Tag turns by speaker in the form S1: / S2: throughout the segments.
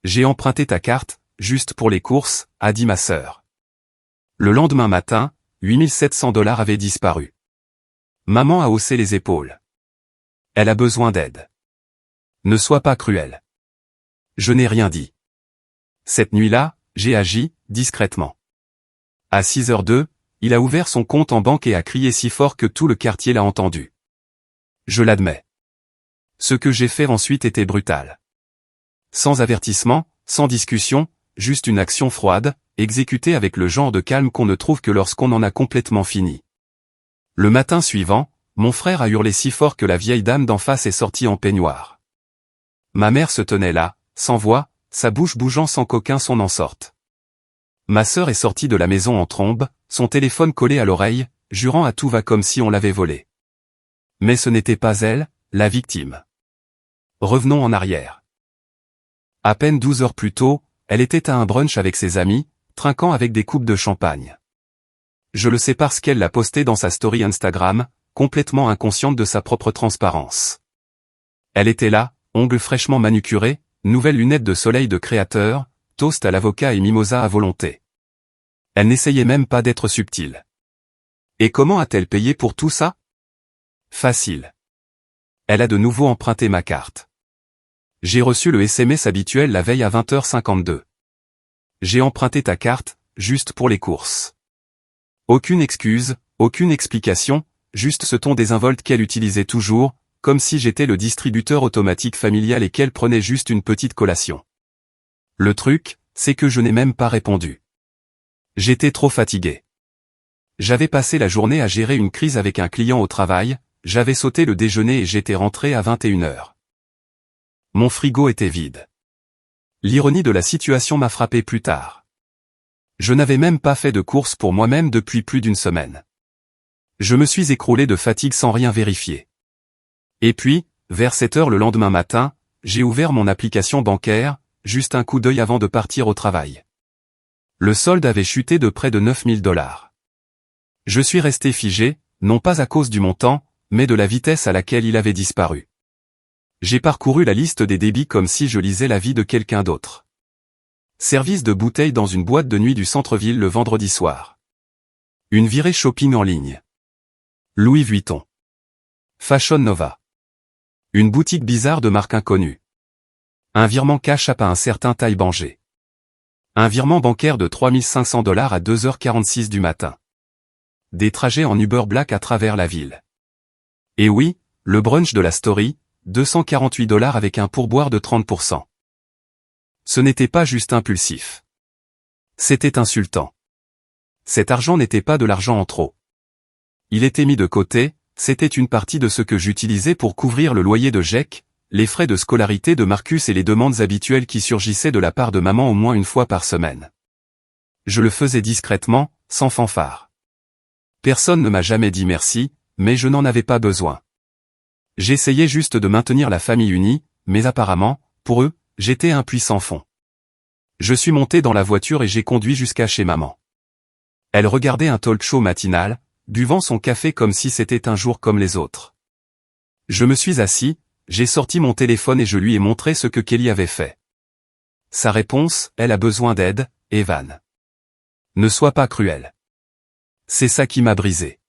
S1: J'ai emprunté ta carte, juste pour les courses, a dit ma sœur. Le lendemain matin, 8700$ avaient disparu. Maman a haussé les épaules. Elle a besoin d'aide. Ne sois pas cruel. Je n'ai rien dit. Cette nuit-là, j'ai agi, discrètement. À 6h02, il a ouvert son compte en banque et a crié si fort que tout le quartier l'a entendu. Je l'admets. Ce que j'ai fait ensuite était brutal. Sans avertissement, sans discussion, juste une action froide, exécutée avec le genre de calme qu'on ne trouve que lorsqu'on en a complètement fini. Le matin suivant, mon frère a hurlé si fort que la vieille dame d'en face est sortie en peignoir. Ma mère se tenait là, sans voix, sa bouche bougeant sans qu'aucun son n'en sorte. Ma sœur est sortie de la maison en trombe, son téléphone collé à l'oreille, jurant à tout va comme si on l'avait volé. Mais ce n'était pas elle, la victime. Revenons en arrière. À peine 12 heures plus tôt, elle était à un brunch avec ses amis, trinquant avec des coupes de champagne. Je le sais parce qu'elle l'a posté dans sa story Instagram, complètement inconsciente de sa propre transparence. Elle était là, ongles fraîchement manucurés, nouvelles lunettes de soleil de créateur, toast à l'avocat et mimosa à volonté. Elle n'essayait même pas d'être subtile. Et comment a-t-elle payé pour tout ça? Facile. Elle a de nouveau emprunté ma carte. J'ai reçu le SMS habituel la veille à 20h52. J'ai emprunté ta carte, juste pour les courses. Aucune excuse, aucune explication, juste ce ton désinvolte qu'elle utilisait toujours, comme si j'étais le distributeur automatique familial et qu'elle prenait juste une petite collation. Le truc, c'est que je n'ai même pas répondu. J'étais trop fatigué. J'avais passé la journée à gérer une crise avec un client au travail, j'avais sauté le déjeuner et j'étais rentré à 21h. Mon frigo était vide. L'ironie de la situation m'a frappé plus tard. Je n'avais même pas fait de course pour moi-même depuis plus d'une semaine. Je me suis écroulé de fatigue sans rien vérifier. Et puis, vers 7h le lendemain matin, j'ai ouvert mon application bancaire, juste un coup d'œil avant de partir au travail. Le solde avait chuté de près de 9000$. Je suis resté figé, non pas à cause du montant, mais de la vitesse à laquelle il avait disparu. J'ai parcouru la liste des débits comme si je lisais la vie de quelqu'un d'autre. Service de bouteille dans une boîte de nuit du centre-ville le vendredi soir. Une virée shopping en ligne. Louis Vuitton. Fashion Nova. Une boutique bizarre de marque inconnue. Un virement cash app à un certain Taille Banger. Un virement bancaire de 3500$ à 2h46 du matin. Des trajets en Uber Black à travers la ville. Et oui, le brunch de la story, 248$ avec un pourboire de 30%. Ce n'était pas juste impulsif. C'était insultant. Cet argent n'était pas de l'argent en trop. Il était mis de côté, c'était une partie de ce que j'utilisais pour couvrir le loyer de Jake, les frais de scolarité de Marcus et les demandes habituelles qui surgissaient de la part de maman au moins une fois par semaine. Je le faisais discrètement, sans fanfare. Personne ne m'a jamais dit merci, mais je n'en avais pas besoin. J'essayais juste de maintenir la famille unie, mais apparemment, pour eux, j'étais un puissant fond. Je suis monté dans la voiture et j'ai conduit jusqu'à chez maman. Elle regardait un talk show matinal, buvant son café comme si c'était un jour comme les autres. Je me suis assis, j'ai sorti mon téléphone et je lui ai montré ce que Kelly avait fait. Sa réponse, elle a besoin d'aide, Evan. Ne sois pas cruel. C'est ça qui m'a brisé.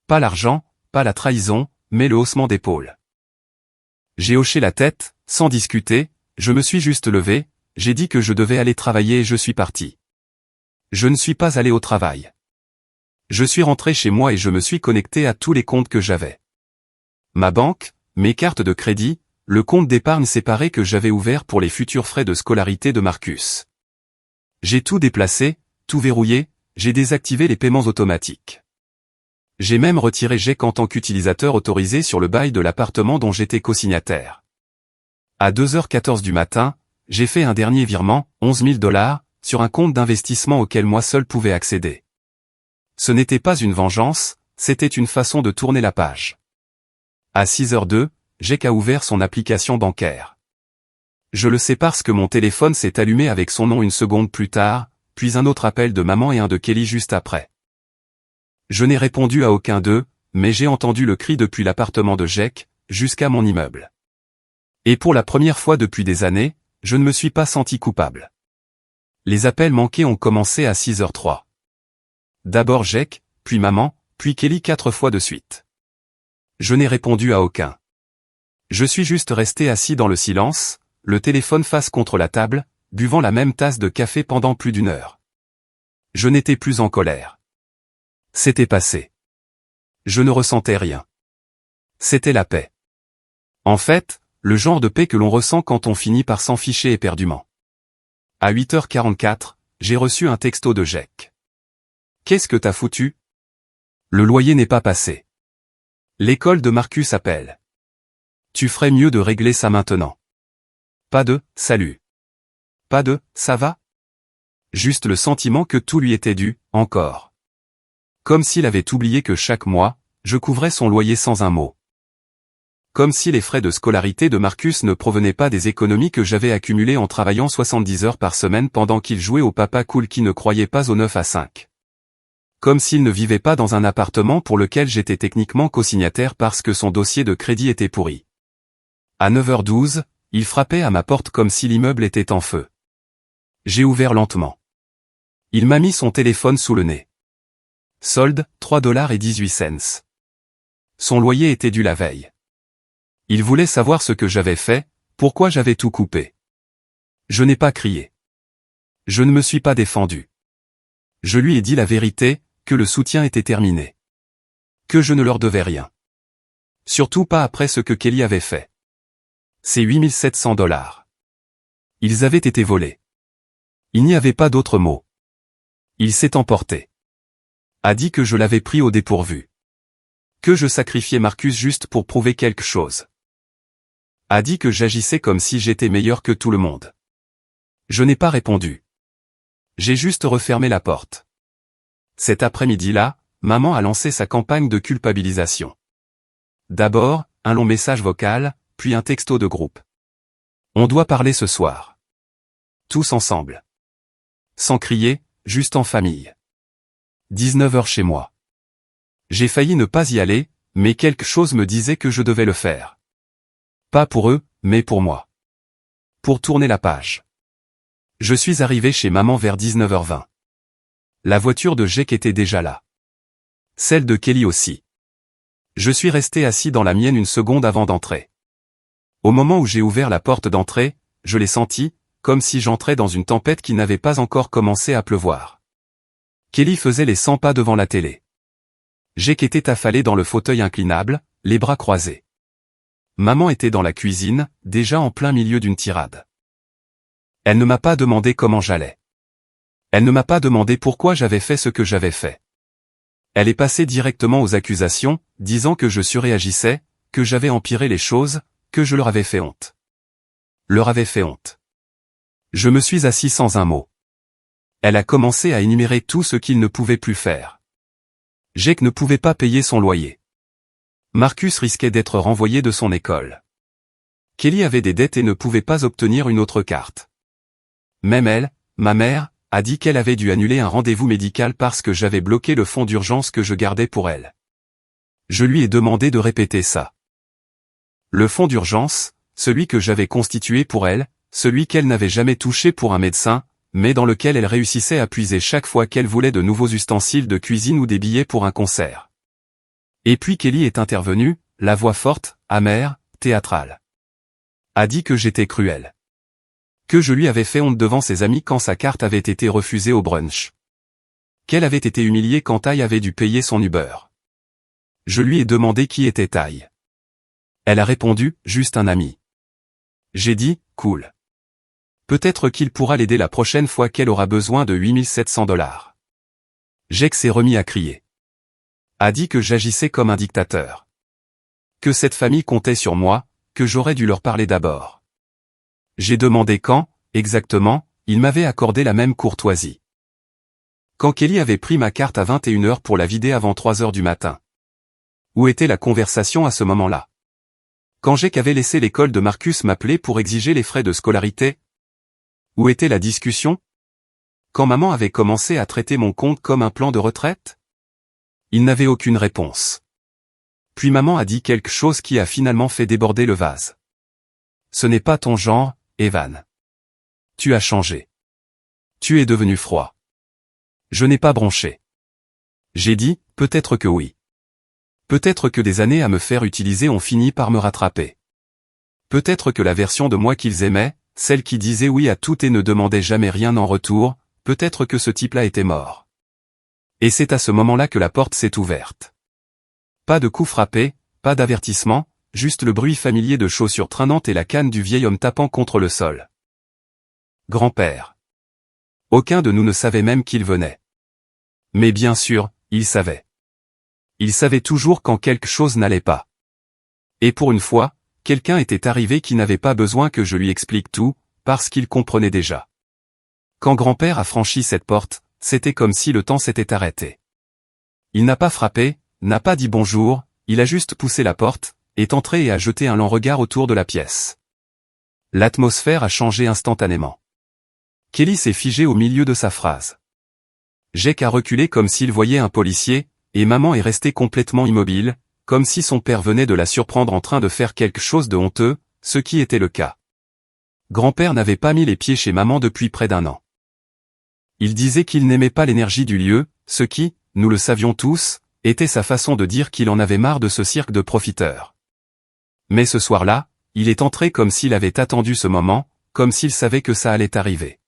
S1: Pas l'argent, pas la trahison, mais le haussement d'épaule. J'ai hoché la tête, sans discuter, je me suis juste levé, j'ai dit que je devais aller travailler et je suis parti. Je ne suis pas allé au travail. Je suis rentré chez moi et je me suis connecté à tous les comptes que j'avais. Ma banque, mes cartes de crédit, le compte d'épargne séparé que j'avais ouvert pour les futurs frais de scolarité de Marcus. J'ai tout déplacé, tout verrouillé, j'ai désactivé les paiements automatiques. J'ai même retiré Jake en tant qu'utilisateur autorisé sur le bail de l'appartement dont j'étais cosignataire. À 2h14 du matin, j'ai fait un dernier virement, 11 000$, sur un compte d'investissement auquel moi seul pouvais accéder. Ce n'était pas une vengeance, c'était une façon de tourner la page. À 6h02, Jake a ouvert son application bancaire. Je le sais parce que mon téléphone s'est allumé avec son nom une seconde plus tard, puis un autre appel de maman et un de Kelly juste après. Je n'ai répondu à aucun d'eux, mais j'ai entendu le cri depuis l'appartement de Jake, jusqu'à mon immeuble. Et pour la première fois depuis des années, je ne me suis pas senti coupable. Les appels manqués ont commencé à 6h03. D'abord Jake, puis maman, puis Kelly 4 fois de suite. Je n'ai répondu à aucun. Je suis juste resté assis dans le silence, le téléphone face contre la table, buvant la même tasse de café pendant plus d'1 heure. Je n'étais plus en colère. C'était passé. Je ne ressentais rien. C'était la paix. En fait, le genre de paix que l'on ressent quand on finit par s'en ficher éperdument. À 8h44, j'ai reçu un texto de Jake. Qu'est-ce que t'as foutu? Le loyer n'est pas passé. L'école de Marcus appelle. Tu ferais mieux de régler ça maintenant. Pas de « salut ». Pas de « ça va ». Juste le sentiment que tout lui était dû, encore. Comme s'il avait oublié que chaque mois, je couvrais son loyer sans un mot. Comme si les frais de scolarité de Marcus ne provenaient pas des économies que j'avais accumulées en travaillant 70 heures par semaine pendant qu'il jouait au papa cool qui ne croyait pas au 9 à 5. Comme s'il ne vivait pas dans un appartement pour lequel j'étais techniquement cosignataire parce que son dossier de crédit était pourri. À 9h12, il frappait à ma porte comme si l'immeuble était en feu. J'ai ouvert lentement. Il m'a mis son téléphone sous le nez. Solde, 3,18 $. Son loyer était dû la veille. Il voulait savoir ce que j'avais fait, pourquoi j'avais tout coupé. Je n'ai pas crié. Je ne me suis pas défendu. Je lui ai dit la vérité, que le soutien était terminé. Que je ne leur devais rien. Surtout pas après ce que Kelly avait fait. C'est 8700 $. Ils avaient été volés. Il n'y avait pas d'autre mot. Il s'est emporté. A dit que je l'avais pris au dépourvu. Que je sacrifiais Marcus juste pour prouver quelque chose. A dit que j'agissais comme si j'étais meilleur que tout le monde. Je n'ai pas répondu. J'ai juste refermé la porte. Cet après-midi-là, maman a lancé sa campagne de culpabilisation. D'abord, un long message vocal, puis un texto de groupe. On doit parler ce soir. Tous ensemble. Sans crier, juste en famille. 19h chez moi. J'ai failli ne pas y aller, mais quelque chose me disait que je devais le faire. Pas pour eux, mais pour moi. Pour tourner la page. Je suis arrivé chez maman vers 19h20. La voiture de Jake était déjà là. Celle de Kelly aussi. Je suis resté assis dans la mienne une seconde avant d'entrer. Au moment où j'ai ouvert la porte d'entrée, je l'ai senti, comme si j'entrais dans une tempête qui n'avait pas encore commencé à pleuvoir. Kelly faisait les 100 pas devant la télé. Jake était affalé dans le fauteuil inclinable, les bras croisés. Maman était dans la cuisine, déjà en plein milieu d'une tirade. Elle ne m'a pas demandé comment j'allais. Elle ne m'a pas demandé pourquoi j'avais fait ce que j'avais fait. Elle est passée directement aux accusations, disant que je surréagissais, que j'avais empiré les choses, que je leur avais fait honte. Leur avais fait honte. Je me suis assis sans un mot. Elle a commencé à énumérer tout ce qu'il ne pouvait plus faire. Jake ne pouvait pas payer son loyer. Marcus risquait d'être renvoyé de son école. Kelly avait des dettes et ne pouvait pas obtenir une autre carte. Même elle, ma mère, a dit qu'elle avait dû annuler un rendez-vous médical parce que j'avais bloqué le fonds d'urgence que je gardais pour elle. Je lui ai demandé de répéter ça. Le fonds d'urgence, celui que j'avais constitué pour elle, celui qu'elle n'avait jamais touché pour un médecin, mais dans lequel elle réussissait à puiser chaque fois qu'elle voulait de nouveaux ustensiles de cuisine ou des billets pour un concert. Et puis Kelly est intervenue, la voix forte, amère, théâtrale. A dit que j'étais cruel. Que je lui avais fait honte devant ses amis quand sa carte avait été refusée au brunch. Qu'elle avait été humiliée quand Ty avait dû payer son Uber. Je lui ai demandé qui était Ty. Elle a répondu, juste un ami. J'ai dit, cool. Peut-être qu'il pourra l'aider la prochaine fois qu'elle aura besoin de 8700 $. Jake s'est remis à crier. A dit que j'agissais comme un dictateur. Que cette famille comptait sur moi, que j'aurais dû leur parler d'abord. J'ai demandé quand, exactement, il m'avait accordé la même courtoisie. Quand Kelly avait pris ma carte à 21h pour la vider avant 3h du matin. Où était la conversation à ce moment-là? Quand Jake avait laissé l'école de Marcus m'appeler pour exiger les frais de scolarité? Où était la discussion? Quand maman avait commencé à traiter mon compte comme un plan de retraite? Il n'avait aucune réponse. Puis maman a dit quelque chose qui a finalement fait déborder le vase. Ce n'est pas ton genre, Evan. Tu as changé. Tu es devenu froid. Je n'ai pas bronché. J'ai dit, peut-être que oui. Peut-être que des années à me faire utiliser ont fini par me rattraper. Peut-être que la version de moi qu'ils aimaient, celle qui disait oui à tout et ne demandait jamais rien en retour, peut-être que ce type-là était mort. Et c'est à ce moment-là que la porte s'est ouverte. Pas de coup frappé, pas d'avertissement, juste le bruit familier de chaussures traînantes et la canne du vieil homme tapant contre le sol. Grand-père. Aucun de nous ne savait même qu'il venait. Mais bien sûr, il savait. Il savait toujours quand quelque chose n'allait pas. Et pour une fois, quelqu'un était arrivé qui n'avait pas besoin que je lui explique tout, parce qu'il comprenait déjà. Quand grand-père a franchi cette porte, c'était comme si le temps s'était arrêté. Il n'a pas frappé, n'a pas dit bonjour, il a juste poussé la porte, est entré et a jeté un lent regard autour de la pièce. L'atmosphère a changé instantanément. Kelly s'est figé au milieu de sa phrase. Jake a reculé comme s'il voyait un policier, et maman est restée complètement immobile, comme si son père venait de la surprendre en train de faire quelque chose de honteux, ce qui était le cas. Grand-père n'avait pas mis les pieds chez maman depuis près d'1 an. Il disait qu'il n'aimait pas l'énergie du lieu, ce qui, nous le savions tous, était sa façon de dire qu'il en avait marre de ce cirque de profiteurs. Mais ce soir-là, il est entré comme s'il avait attendu ce moment, comme s'il savait que ça allait arriver.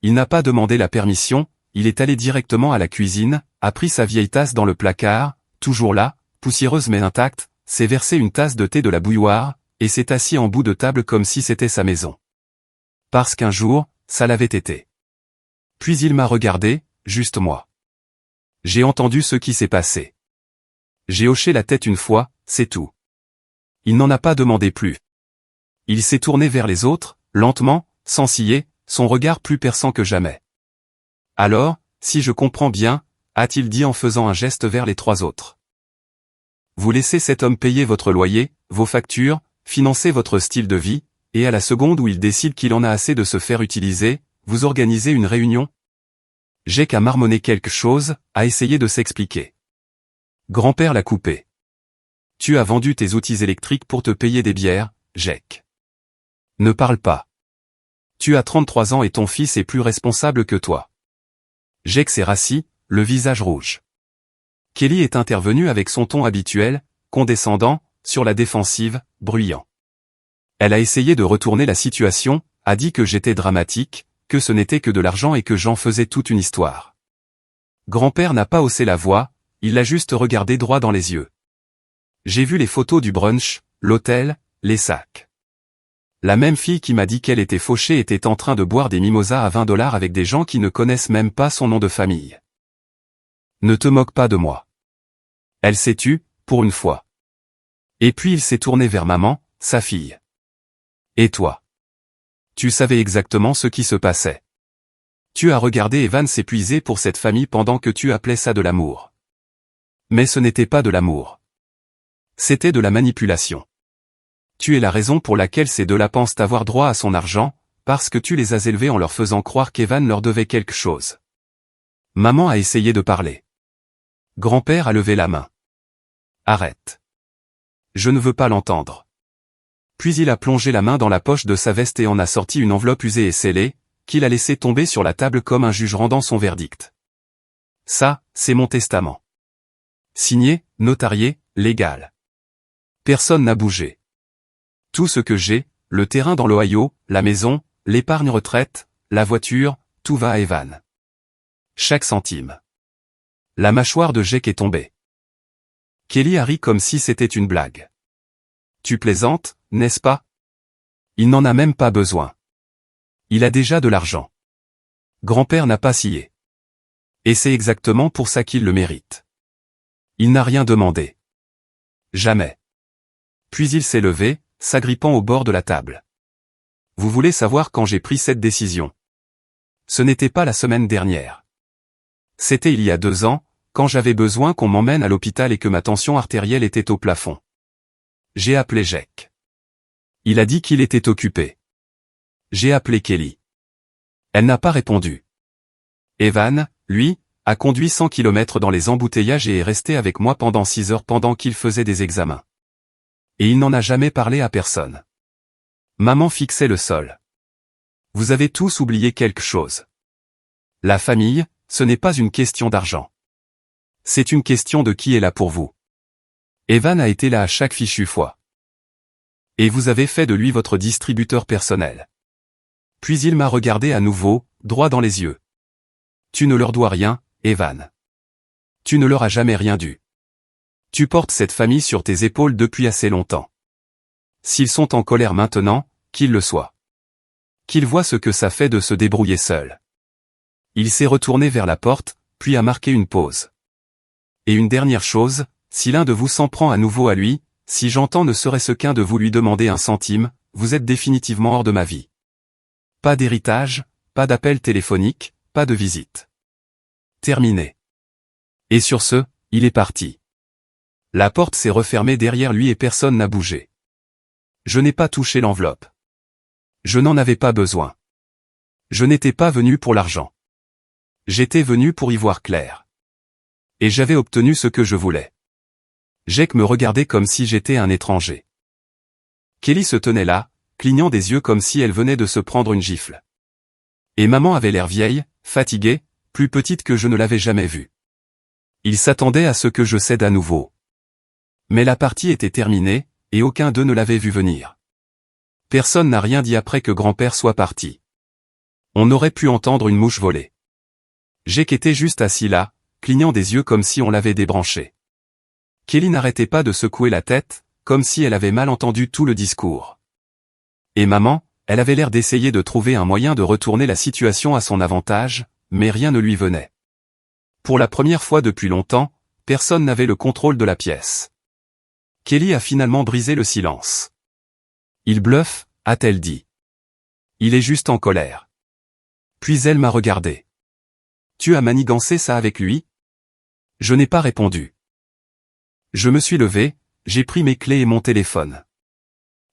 S1: Il n'a pas demandé la permission, il est allé directement à la cuisine, a pris sa vieille tasse dans le placard, toujours là, poussiéreuse mais intacte, s'est versé une tasse de thé de la bouilloire, et s'est assis en bout de table comme si c'était sa maison. Parce qu'un jour, ça l'avait été. Puis il m'a regardé, juste moi. J'ai entendu ce qui s'est passé. J'ai hoché la tête une fois, c'est tout. Il n'en a pas demandé plus. Il s'est tourné vers les autres, lentement, sans ciller, son regard plus perçant que jamais. Alors, si je comprends bien, a-t-il dit en faisant un geste vers les 3 autres. Vous laissez cet homme payer votre loyer, vos factures, financer votre style de vie, et à la seconde où il décide qu'il en a assez de se faire utiliser, vous organisez une réunion? Jake a marmonné quelque chose, a essayé de s'expliquer. Grand-père l'a coupé. Tu as vendu tes outils électriques pour te payer des bières, Jake. Ne parle pas. Tu as 33 ans et ton fils est plus responsable que toi. Jake s'est rassis, le visage rouge. Kelly est intervenue avec son ton habituel, condescendant, sur la défensive, bruyant. Elle a essayé de retourner la situation, a dit que j'étais dramatique, que ce n'était que de l'argent et que j'en faisais toute une histoire. Grand-père n'a pas haussé la voix, il l'a juste regardé droit dans les yeux. J'ai vu les photos du brunch, l'hôtel, les sacs. La même fille qui m'a dit qu'elle était fauchée était en train de boire des mimosas à $20 avec des gens qui ne connaissent même pas son nom de famille. Ne te moque pas de moi. Elle s'est tue, pour une fois. Et puis il s'est tourné vers maman, sa fille. Et toi? Tu savais exactement ce qui se passait. Tu as regardé Evan s'épuiser pour cette famille pendant que tu appelais ça de l'amour. Mais ce n'était pas de l'amour. C'était de la manipulation. Tu es la raison pour laquelle ces deux-là pensent avoir droit à son argent, parce que tu les as élevés en leur faisant croire qu'Evan leur devait quelque chose. Maman a essayé de parler. Grand-père a levé la main. Arrête. Je ne veux pas l'entendre. Puis il a plongé la main dans la poche de sa veste et en a sorti une enveloppe usée et scellée, qu'il a laissé tomber sur la table comme un juge rendant son verdict. Ça, c'est mon testament. Signé, notarié, légal. Personne n'a bougé. Tout ce que j'ai, le terrain dans l'Ohio, la maison, l'épargne retraite, la voiture, tout va à Evan. Chaque centime. La mâchoire de Jake est tombée. Kelly a ri comme si c'était une blague. Tu plaisantes, n'est-ce pas? Il n'en a même pas besoin. Il a déjà de l'argent. Grand-père n'a pas scié. Et c'est exactement pour ça qu'il le mérite. Il n'a rien demandé. Jamais. Puis il s'est levé, s'agrippant au bord de la table. Vous voulez savoir quand j'ai pris cette décision? Ce n'était pas la semaine dernière. C'était il y a 2 ans, quand j'avais besoin qu'on m'emmène à l'hôpital et que ma tension artérielle était au plafond. J'ai appelé Jake. Il a dit qu'il était occupé. J'ai appelé Kelly. Elle n'a pas répondu. Evan, lui, a conduit 100 km dans les embouteillages et est resté avec moi pendant 6 heures pendant qu'il faisait des examens. Et il n'en a jamais parlé à personne. Maman fixait le sol. Vous avez tous oublié quelque chose. La famille, ce n'est pas une question d'argent. C'est une question de qui est là pour vous. Evan a été là à chaque fichue fois. Et vous avez fait de lui votre distributeur personnel. Puis il m'a regardé à nouveau, droit dans les yeux. Tu ne leur dois rien, Evan. Tu ne leur as jamais rien dû. Tu portes cette famille sur tes épaules depuis assez longtemps. S'ils sont en colère maintenant, qu'ils le soient. Qu'ils voient ce que ça fait de se débrouiller seul. Il s'est retourné vers la porte, puis a marqué une pause. Et une dernière chose, si l'un de vous s'en prend à nouveau à lui, si j'entends ne serait-ce qu'un de vous lui demander un centime, vous êtes définitivement hors de ma vie. Pas d'héritage, pas d'appel téléphonique, pas de visite. Terminé. Et sur ce, il est parti. La porte s'est refermée derrière lui et personne n'a bougé. Je n'ai pas touché l'enveloppe. Je n'en avais pas besoin. Je n'étais pas venu pour l'argent. J'étais venu pour y voir clair. Et j'avais obtenu ce que je voulais. Jake me regardait comme si j'étais un étranger. Kelly se tenait là, clignant des yeux comme si elle venait de se prendre une gifle. Et maman avait l'air vieille, fatiguée, plus petite que je ne l'avais jamais vue. Il s'attendait à ce que je cède à nouveau. Mais la partie était terminée, et aucun d'eux ne l'avait vu venir. Personne n'a rien dit après que grand-père soit parti. On aurait pu entendre une mouche voler. Jake était juste assis là, clignant des yeux comme si on l'avait débranché. Kelly n'arrêtait pas de secouer la tête, comme si elle avait mal entendu tout le discours. Et maman, elle avait l'air d'essayer de trouver un moyen de retourner la situation à son avantage, mais rien ne lui venait. Pour la première fois depuis longtemps, personne n'avait le contrôle de la pièce. Kelly a finalement brisé le silence. Il bluffe, a-t-elle dit. Il est juste en colère. Puis elle m'a regardé. Tu as manigancé ça avec lui? Je n'ai pas répondu. Je me suis levé, j'ai pris mes clés et mon téléphone.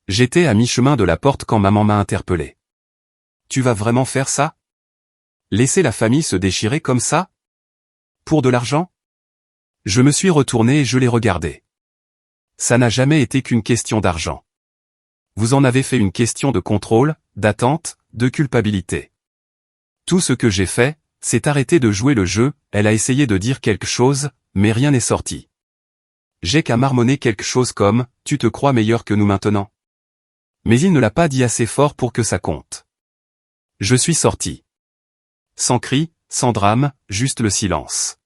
S1: J'étais à mi-chemin de la porte quand maman m'a interpellé. Tu vas vraiment faire ça? Laisser la famille se déchirer comme ça? Pour de l'argent? Je me suis retourné et je l'ai regardé. Ça n'a jamais été qu'une question d'argent. Vous en avez fait une question de contrôle, d'attente, de culpabilité. Tout ce que j'ai fait, c'est arrêter de jouer le jeu. Elle a essayé de dire quelque chose, mais rien n'est sorti. J'ai qu'à marmonner quelque chose comme « Tu te crois meilleur que nous maintenant ?» Mais il ne l'a pas dit assez fort pour que ça compte. Je suis sorti. Sans cri, sans drame, juste le silence.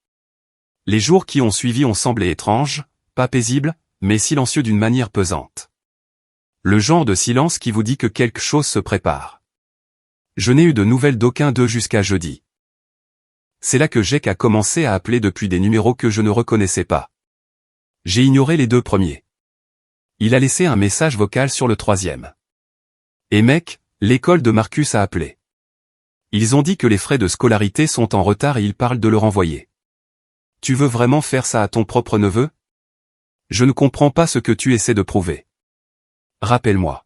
S1: Les jours qui ont suivi ont semblé étranges, pas paisibles, mais silencieux d'une manière pesante. Le genre de silence qui vous dit que quelque chose se prépare. Je n'ai eu de nouvelles d'aucun d'eux jusqu'à jeudi. C'est là que Jake a commencé à appeler depuis des numéros que je ne reconnaissais pas. J'ai ignoré les deux premiers. Il a laissé un message vocal sur le troisième. Et mec, l'école de Marcus a appelé. Ils ont dit que les frais de scolarité sont en retard et ils parlent de le renvoyer. Tu veux vraiment faire ça à ton propre neveu? Je ne comprends pas ce que tu essaies de prouver. Rappelle-moi.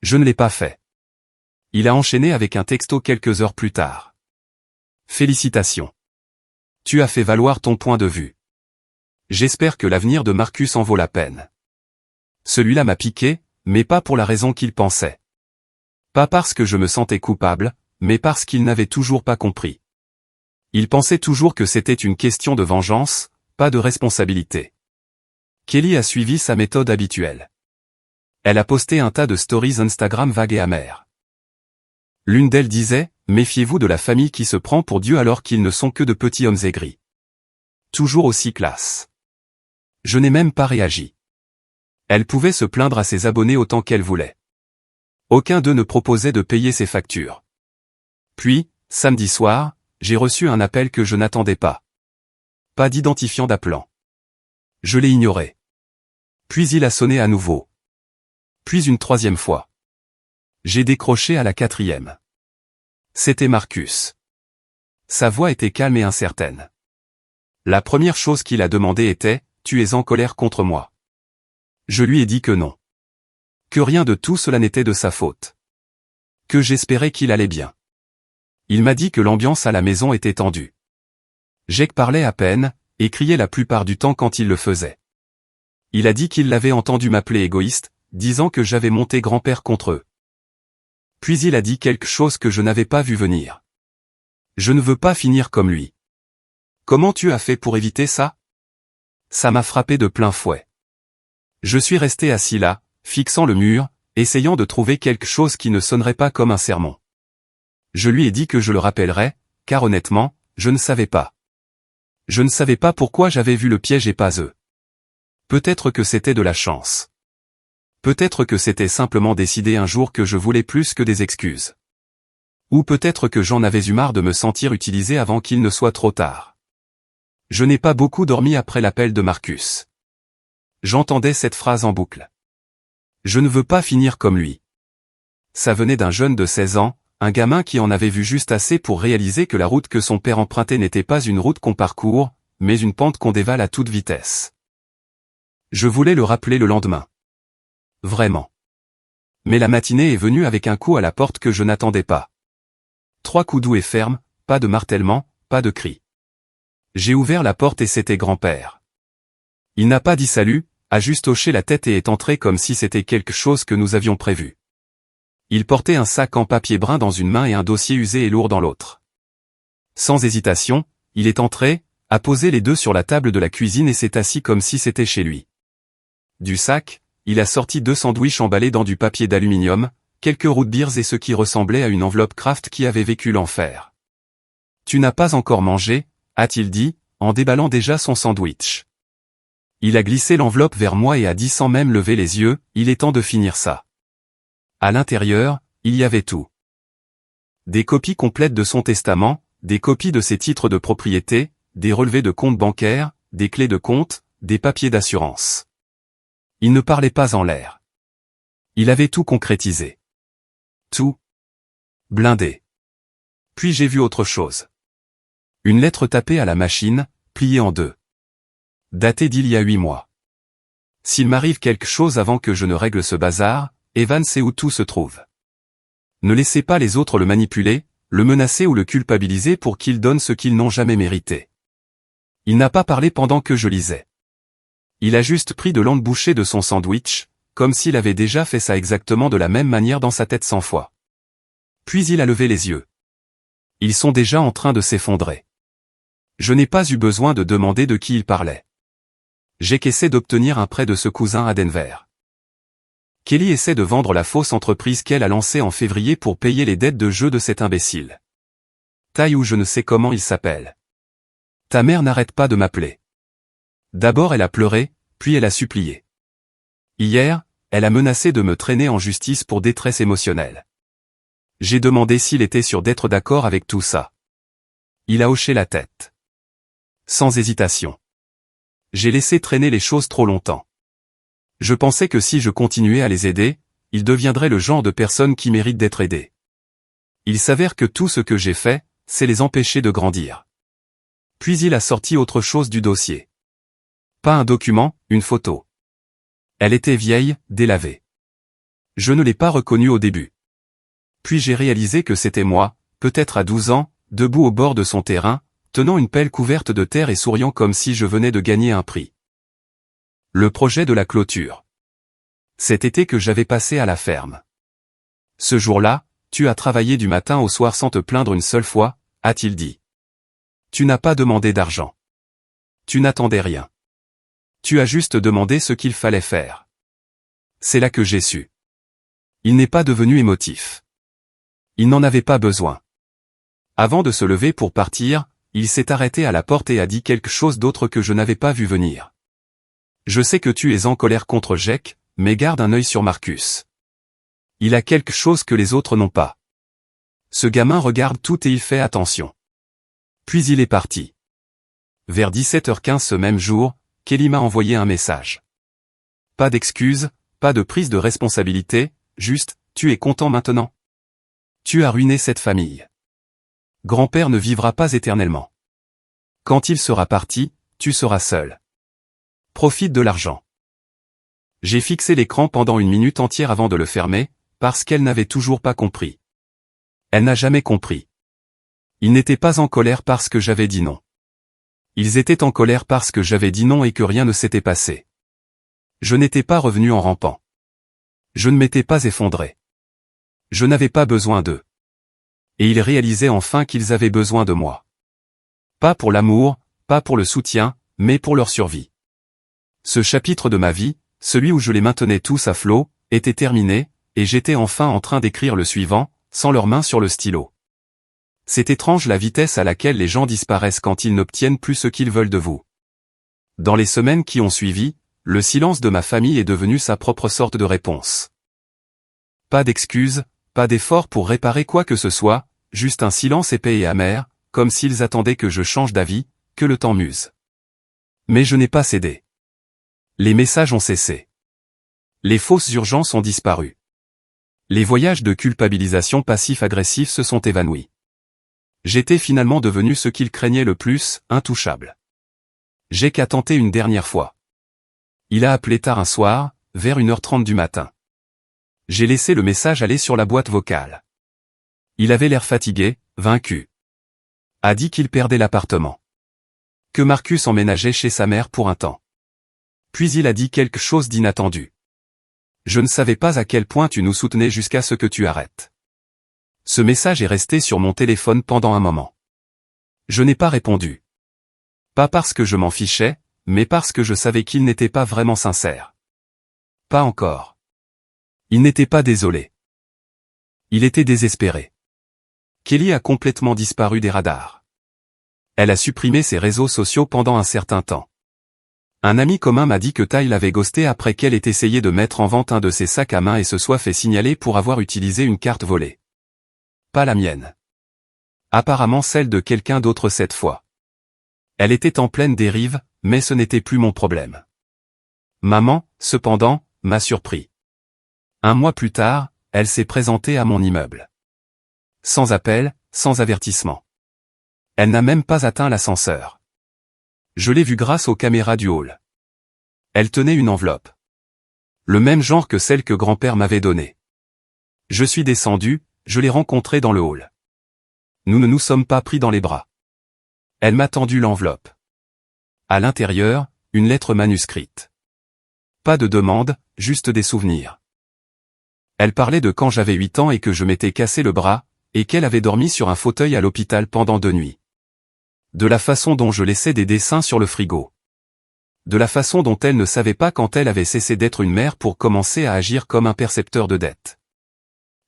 S1: Je ne l'ai pas fait. Il a enchaîné avec un texto quelques heures plus tard. Félicitations. Tu as fait valoir ton point de vue. J'espère que l'avenir de Marcus en vaut la peine. Celui-là m'a piqué, mais pas pour la raison qu'il pensait. Pas parce que je me sentais coupable, mais parce qu'il n'avait toujours pas compris. Il pensait toujours que c'était une question de vengeance, pas de responsabilité. Kelly a suivi sa méthode habituelle. Elle a posté un tas de stories Instagram vagues et amères. L'une d'elles disait « Méfiez-vous de la famille qui se prend pour Dieu alors qu'ils ne sont que de petits hommes aigris. » Toujours aussi classe. Je n'ai même pas réagi. Elle pouvait se plaindre à ses abonnés autant qu'elle voulait. Aucun d'eux ne proposait de payer ses factures. Puis, samedi soir, j'ai reçu un appel que je n'attendais pas. Pas d'identifiant d'appelant. Je l'ai ignoré. Puis il a sonné à nouveau. Puis une troisième fois. J'ai décroché à la quatrième. C'était Marcus. Sa voix était calme et incertaine. La première chose qu'il a demandé était « Tu es en colère contre moi ?» Je lui ai dit que non. Que rien de tout cela n'était de sa faute. Que j'espérais qu'il allait bien. Il m'a dit que l'ambiance à la maison était tendue. Jake parlait à peine, et criait la plupart du temps quand il le faisait. Il a dit qu'il l'avait entendu m'appeler égoïste, disant que j'avais monté grand-père contre eux. Puis il a dit quelque chose que je n'avais pas vu venir. Je ne veux pas finir comme lui. Comment tu as fait pour éviter ça? Ça m'a frappé de plein fouet. Je suis resté assis là, fixant le mur, essayant de trouver quelque chose qui ne sonnerait pas comme un sermon. Je lui ai dit que je le rappellerais, car honnêtement, je ne savais pas. Je ne savais pas pourquoi j'avais vu le piège et pas eux. Peut-être que c'était de la chance. Peut-être que c'était simplement décidé un jour que je voulais plus que des excuses. Ou peut-être que j'en avais eu marre de me sentir utilisé avant qu'il ne soit trop tard. Je n'ai pas beaucoup dormi après l'appel de Marcus. J'entendais cette phrase en boucle. Je ne veux pas finir comme lui. Ça venait d'un jeune de 16 ans, un gamin qui en avait vu juste assez pour réaliser que la route que son père empruntait n'était pas une route qu'on parcourt, mais une pente qu'on dévale à toute vitesse. Je voulais le rappeler le lendemain. Vraiment. Mais la matinée est venue avec un coup à la porte que je n'attendais pas. 3 coups doux et fermes, pas de martèlement, pas de cris. J'ai ouvert la porte et c'était grand-père. Il n'a pas dit salut, a juste hoché la tête et est entré comme si c'était quelque chose que nous avions prévu. Il portait un sac en papier brun dans une main et un dossier usé et lourd dans l'autre. Sans hésitation, il est entré, a posé les deux sur la table de la cuisine et s'est assis comme si c'était chez lui. Du sac, il a sorti 2 sandwichs emballés dans du papier d'aluminium, quelques root beers et ce qui ressemblait à une enveloppe Kraft qui avait vécu l'enfer. « Tu n'as pas encore mangé ?» a-t-il dit, en déballant déjà son sandwich. Il a glissé l'enveloppe vers moi et a dit sans même lever les yeux, « Il est temps de finir ça. » À l'intérieur, il y avait tout. Des copies complètes de son testament, des copies de ses titres de propriété, des relevés de comptes bancaires, des clés de compte, des papiers d'assurance. Il ne parlait pas en l'air. Il avait tout concrétisé. Tout. Blindé. Puis j'ai vu autre chose. Une lettre tapée à la machine, pliée en 2. Datée d'il y a 8 mois. S'il m'arrive quelque chose avant que je ne règle ce bazar, Evan sait où tout se trouve. Ne laissez pas les autres le manipuler, le menacer ou le culpabiliser pour qu'il donne ce qu'ils n'ont jamais mérité. Il n'a pas parlé pendant que je lisais. Il a juste pris de longues bouchées de son sandwich, comme s'il avait déjà fait ça exactement de la même manière dans sa tête 100 fois. Puis il a levé les yeux. Ils sont déjà en train de s'effondrer. Je n'ai pas eu besoin de demander de qui il parlait. J'ai qu'essayé d'obtenir un prêt de ce cousin à Denver. Kelly essaie de vendre la fausse entreprise qu'elle a lancée en février pour payer les dettes de jeu de cet imbécile. Taille ou je ne sais comment il s'appelle. Ta mère n'arrête pas de m'appeler. D'abord elle a pleuré, puis elle a supplié. Hier, elle a menacé de me traîner en justice pour détresse émotionnelle. J'ai demandé s'il était sûr d'être d'accord avec tout ça. Il a hoché la tête. Sans hésitation. J'ai laissé traîner les choses trop longtemps. Je pensais que si je continuais à les aider, ils deviendraient le genre de personnes qui méritent d'être aidées. Il s'avère que tout ce que j'ai fait, c'est les empêcher de grandir. Puis il a sorti autre chose du dossier. Pas un document, une photo. Elle était vieille, délavée. Je ne l'ai pas reconnue au début. Puis j'ai réalisé que c'était moi, peut-être à 12 ans, debout au bord de son terrain, tenant une pelle couverte de terre et souriant comme si je venais de gagner un prix. Le projet de la clôture. Cet été que j'avais passé à la ferme. Ce jour-là, tu as travaillé du matin au soir sans te plaindre une seule fois, a-t-il dit. Tu n'as pas demandé d'argent. Tu n'attendais rien. Tu as juste demandé ce qu'il fallait faire. C'est là que j'ai su. Il n'est pas devenu émotif. Il n'en avait pas besoin. Avant de se lever pour partir, il s'est arrêté à la porte et a dit quelque chose d'autre que je n'avais pas vu venir. Je sais que tu es en colère contre Jake, mais garde un œil sur Marcus. Il a quelque chose que les autres n'ont pas. Ce gamin regarde tout et il fait attention. Puis il est parti. Vers 17h15 ce même jour, Kelly m'a envoyé un message. Pas d'excuses, pas de prise de responsabilité, juste, tu es content maintenant? Tu as ruiné cette famille. Grand-père ne vivra pas éternellement. Quand il sera parti, tu seras seul. Profite de l'argent. J'ai fixé l'écran pendant 1 minute entière avant de le fermer, parce qu'elle n'avait toujours pas compris. Elle n'a jamais compris. Ils n'étaient pas en colère parce que j'avais dit non. Ils étaient en colère parce que j'avais dit non et que rien ne s'était passé. Je n'étais pas revenu en rampant. Je ne m'étais pas effondré. Je n'avais pas besoin d'eux. Et ils réalisaient enfin qu'ils avaient besoin de moi. Pas pour l'amour, pas pour le soutien, mais pour leur survie. Ce chapitre de ma vie, celui où je les maintenais tous à flot, était terminé, et j'étais enfin en train d'écrire le suivant, sans leurs mains sur le stylo. C'est étrange la vitesse à laquelle les gens disparaissent quand ils n'obtiennent plus ce qu'ils veulent de vous. Dans les semaines qui ont suivi, le silence de ma famille est devenu sa propre sorte de réponse. Pas d'excuses, pas d'efforts pour réparer quoi que ce soit, juste un silence épais et amer, comme s'ils attendaient que je change d'avis, que le temps m'use. Mais je n'ai pas cédé. Les messages ont cessé. Les fausses urgences ont disparu. Les voyages de culpabilisation passif-agressif se sont évanouis. J'étais finalement devenu ce qu'ils craignaient le plus, intouchable. J'ai qu'à tenter une dernière fois. Il a appelé tard un soir, vers 1h30 du matin. J'ai laissé le message aller sur la boîte vocale. Il avait l'air fatigué, vaincu. A dit qu'il perdait l'appartement. Que Marcus emménageait chez sa mère pour un temps. Puis il a dit quelque chose d'inattendu. Je ne savais pas à quel point tu nous soutenais jusqu'à ce que tu arrêtes. Ce message est resté sur mon téléphone pendant un moment. Je n'ai pas répondu. Pas parce que je m'en fichais, mais parce que je savais qu'il n'était pas vraiment sincère. Pas encore. Il n'était pas désolé. Il était désespéré. Kelly a complètement disparu des radars. Elle a supprimé ses réseaux sociaux pendant un certain temps. Un ami commun m'a dit que Ty l'avait ghosté après qu'elle ait essayé de mettre en vente un de ses sacs à main et se soit fait signaler pour avoir utilisé une carte volée. Pas la mienne. Apparemment celle de quelqu'un d'autre cette fois. Elle était en pleine dérive, mais ce n'était plus mon problème. Maman, cependant, m'a surpris. Un mois plus tard, elle s'est présentée à mon immeuble. Sans appel, sans avertissement. Elle n'a même pas atteint l'ascenseur. Je l'ai vue grâce aux caméras du hall. Elle tenait une enveloppe. Le même genre que celle que grand-père m'avait donnée. Je suis descendu, je l'ai rencontrée dans le hall. Nous ne nous sommes pas pris dans les bras. Elle m'a tendu l'enveloppe. À l'intérieur, une lettre manuscrite. Pas de demande, juste des souvenirs. Elle parlait de quand j'avais 8 ans et que je m'étais cassé le bras, et qu'elle avait dormi sur un fauteuil à l'hôpital pendant 2 nuits. De la façon dont je laissais des dessins sur le frigo. De la façon dont elle ne savait pas quand elle avait cessé d'être une mère pour commencer à agir comme un percepteur de dettes.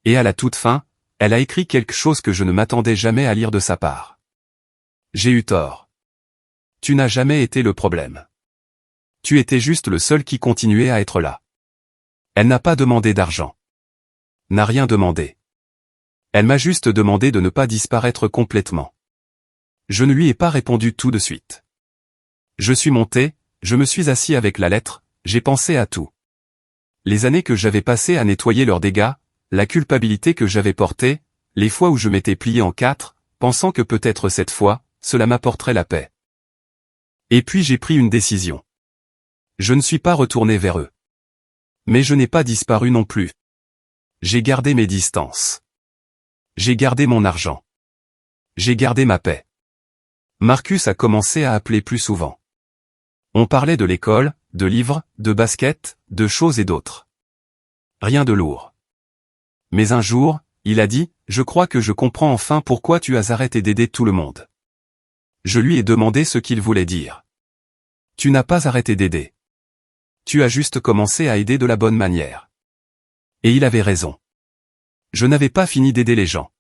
S1: Et à la toute fin, elle a écrit quelque chose que je ne m'attendais jamais à lire de sa part. J'ai eu tort. Tu n'as jamais été le problème. Tu étais juste le seul qui continuait à être là. Elle n'a pas demandé d'argent. N'a rien demandé. Elle m'a juste demandé de ne pas disparaître complètement. Je ne lui ai pas répondu tout de suite. Je suis monté, je me suis assis avec la lettre, j'ai pensé à tout. Les années que j'avais passées à nettoyer leurs dégâts, la culpabilité que j'avais portée, les fois où je m'étais plié en 4, pensant que peut-être cette fois, cela m'apporterait la paix. Et puis j'ai pris une décision. Je ne suis pas retourné vers eux. Mais je n'ai pas disparu non plus. J'ai gardé mes distances. J'ai gardé mon argent. J'ai gardé ma paix. Marcus a commencé à appeler plus souvent. On parlait de l'école, de livres, de basket, de choses et d'autres. Rien de lourd. Mais un jour, il a dit, « Je crois que je comprends enfin pourquoi tu as arrêté d'aider tout le monde. » Je lui ai demandé ce qu'il voulait dire. « Tu n'as pas arrêté d'aider. Tu as juste commencé à aider de la bonne manière. » Et il avait raison. Je n'avais pas fini d'aider les gens.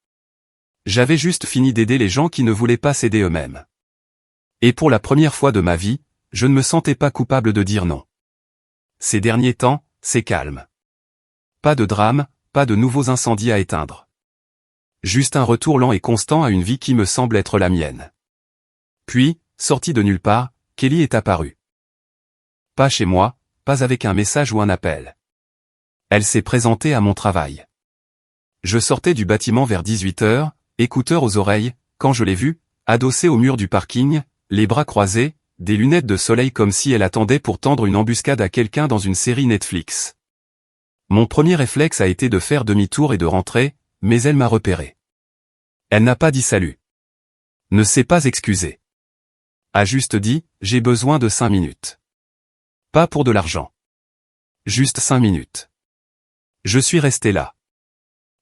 S1: J'avais juste fini d'aider les gens qui ne voulaient pas s'aider eux-mêmes. Et pour la première fois de ma vie, je ne me sentais pas coupable de dire non. Ces derniers temps, c'est calme. Pas de drame, pas de nouveaux incendies à éteindre. Juste un retour lent et constant à une vie qui me semble être la mienne. Puis, sortie de nulle part, Kelly est apparue. Pas chez moi, pas avec un message ou un appel. Elle s'est présentée à mon travail. Je sortais du bâtiment vers 18h, écouteurs aux oreilles, quand je l'ai vue, adossée au mur du parking, les bras croisés, des lunettes de soleil comme si elle attendait pour tendre une embuscade à quelqu'un dans une série Netflix. Mon premier réflexe a été de faire demi-tour et de rentrer, mais elle m'a repéré. Elle n'a pas dit salut. Ne s'est pas excusée. A juste dit, j'ai besoin de 5 minutes. Pas pour de l'argent. Juste 5 minutes. Je suis resté là.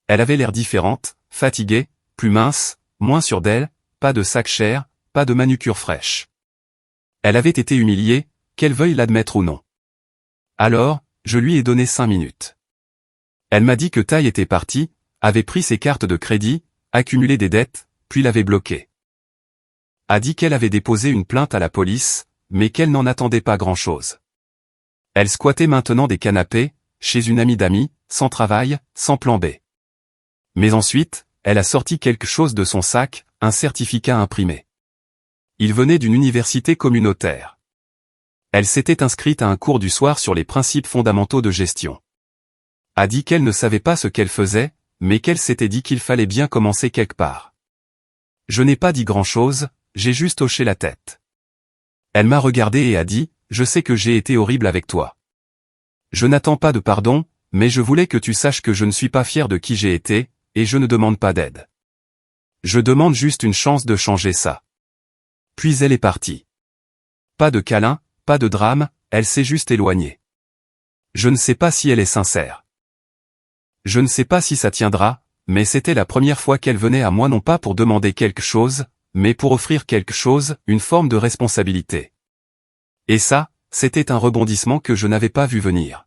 S1: Elle avait l'air différente, fatiguée, plus mince, moins sûre d'elle, pas de sac cher, pas de manucure fraîche. Elle avait été humiliée, qu'elle veuille l'admettre ou non. Alors, je lui ai donné 5 minutes. Elle m'a dit que Tai était parti, avait pris ses cartes de crédit, accumulé des dettes, puis l'avait bloqué. A dit qu'elle avait déposé une plainte à la police, mais qu'elle n'en attendait pas grand-chose. Elle squattait maintenant des canapés, chez une amie d'amis, sans travail, sans plan B. Mais ensuite, elle a sorti quelque chose de son sac, un certificat imprimé. Il venait d'une université communautaire. Elle s'était inscrite à un cours du soir sur les principes fondamentaux de gestion. A dit qu'elle ne savait pas ce qu'elle faisait, mais qu'elle s'était dit qu'il fallait bien commencer quelque part. Je n'ai pas dit grand-chose, j'ai juste hoché la tête. Elle m'a regardé et a dit, « Je sais que j'ai été horrible avec toi. Je n'attends pas de pardon, mais je voulais que tu saches que je ne suis pas fier de qui j'ai été, et je ne demande pas d'aide. Je demande juste une chance de changer ça. » Puis elle est partie. Pas de câlin, pas de drame, elle s'est juste éloignée. Je ne sais pas si elle est sincère. Je ne sais pas si ça tiendra, mais c'était la première fois qu'elle venait à moi non pas pour demander quelque chose, mais pour offrir quelque chose, une forme de responsabilité. Et ça, c'était un rebondissement que je n'avais pas vu venir.